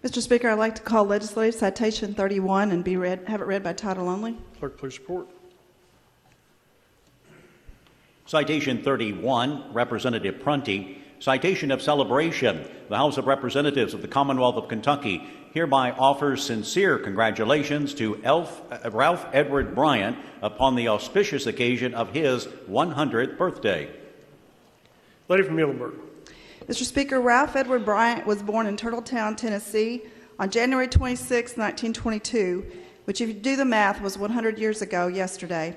Mr. Speaker, I'd like to call Legislative Citation 31 and have it read by title only. Clerk, please report. Citation 31, Representative Prunty. Citation of celebration. The House of Representatives of the Commonwealth of Kentucky hereby offers sincere congratulations to Ralph Edward Bryant upon the auspicious occasion of his 100th birthday. Lady from Muhlenberg. Mr. Speaker, Ralph Edward Bryant was born in Turtletown, Tennessee on January 26, 1922, which, if you do the math, was 100 years ago yesterday.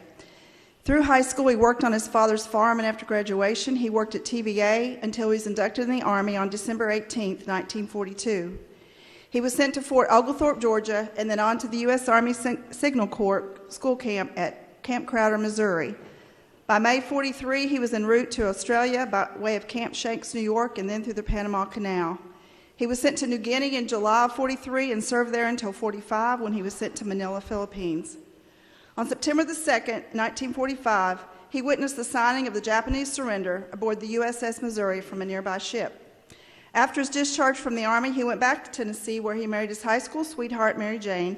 Through high school, he worked on his father's farm, and after graduation, he worked at TVA until he was inducted in the Army on December 18, 1942. He was sent to Fort Oglethorpe, Georgia, and then on to the U.S. Army Signal Corps school camp at Camp Crowder, Missouri. By May 43, he was en route to Australia by way of Camp Shanks, New York, and then through the Panama Canal. He was sent to New Guinea in July of 43 and served there until 45, when he was sent to Manila, Philippines. On September 2, 1945, he witnessed the signing of the Japanese surrender aboard the USS Missouri from a nearby ship. After his discharge from the Army, he went back to Tennessee, where he married his high school sweetheart, Mary Jane.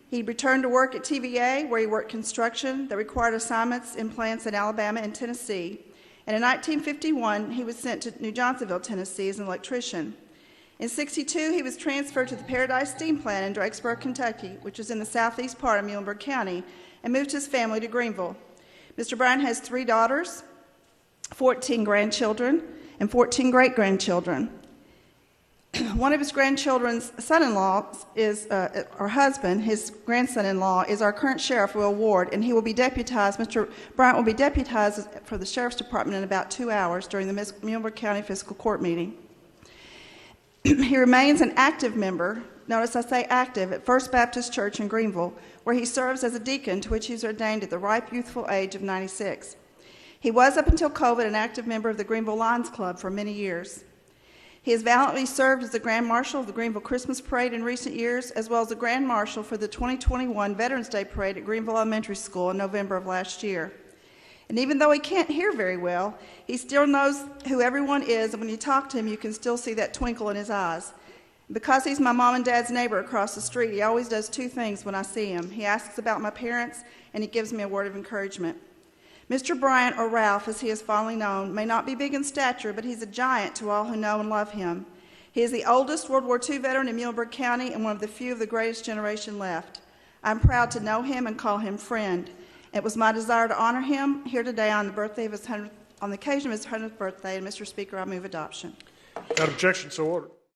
He returned to work at TVA, where he worked construction that required assignments in plants in Alabama and Tennessee. And in 1951, he was sent to New Johnsonville, Tennessee, as an electrician. In 1962, he was transferred to the Paradise Steam Plant in Drakesburg, Kentucky, which is in the southeast part of Muhlenberg County, and moved his family to Greenville. Mr. Bryant has 3 daughters, 14 grandchildren, and 14 great-grandchildren. One of his grandchildren's son-in-law is, or husband, his grandson-in-law, is our current sheriff, Will Ward, and he will be deputized. Mr. Bryant will be deputized for the Sheriff's Department in about 2 hours during the Muhlenberg County Fiscal Court meeting. He remains an active member, notice I say active, at First Baptist Church in Greenville, where he serves as a deacon, to which he was ordained at the ripe youthful age of 96. He was, up until COVID, an active member of the Greenville Lions Club for many years. He has valiantly served as the Grand Marshal of the Greenville Christmas Parade in recent years, as well as the Grand Marshal for the 2021 Veterans Day Parade at Greenville Elementary School in November of last year. And even though he can't hear very well, he still knows who everyone is, and when you talk to him, you can still see that twinkle in his eyes. Because he's my mom and dad's neighbor across the street, he always does 2 things when I see him. He asks about my parents, and he gives me a word of encouragement. Mr. Bryant, or Ralph, as he is fondly known, may not be big in stature, but he's a giant to all who know and love him. He is the oldest World War II veteran in Muhlenberg County and one of the few of the greatest generation left. I'm proud to know him and call him friend. It was my desire to honor him here today on the occasion of his 100th birthday, and Mr. Speaker, I move adoption. Without objection, so ordered.